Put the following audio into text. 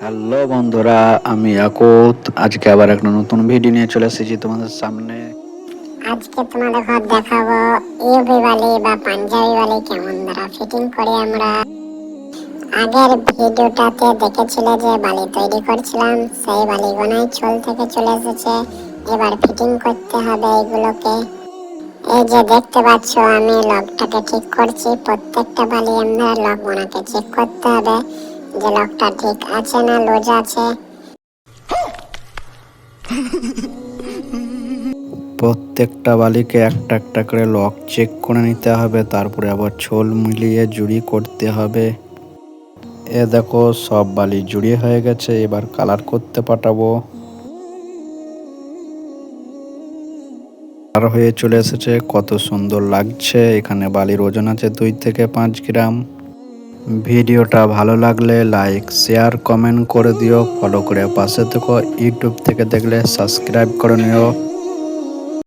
Hello বন্ধুরা, আমি ইয়াকুত। আজকে আবার একটা নতুন ভিডিও নিয়ে চলে এসেছি তোমাদের সামনে। আজকে তোমাদের ঘর দেখাবো ইউভি বালি বা পাঞ্জাবি বালি কেমন দ্বারা ফিটিং করি আমরা। আগের ভিডিওটাতে দেখেছিলে যে বালি তৈরি করছিলাম, সেই বালি গোনাই ছোল থেকে চলে এসেছে। এবার ফিটিং করতে হবে এগুলোকে। এই যে দেখতে পাচ্ছ আমি লকটাকে ঠিক করছি। প্রত্যেকটা বালি আমরা লক গোনাকে চেক করতে হবে যে লকটা ঠিক আছে না লুজ আছে। প্রত্যেকটা বালিকে একটা একটা করে লক চেক করে নিতে হবে, তারপরে আবার ছোল মিলিয়ে জুড়ি করতে হবে। এ দেখো সব বালি জুড়ি হয়ে গেছে, এবার কালার করতে পাঠাবো। আর হয়ে চলে এসেছে, কত সুন্দর লাগছে। এখানে বালির ওজন আছে 2 থেকে 5 গ্রাম। ভিডিওটা ভালো লাগলে লাইক শেয়ার কমেন্ট করে দিও, ফলো করে পাশে থেকো। ইউটিউব থেকে দেখলে সাবস্ক্রাইব করে নিও।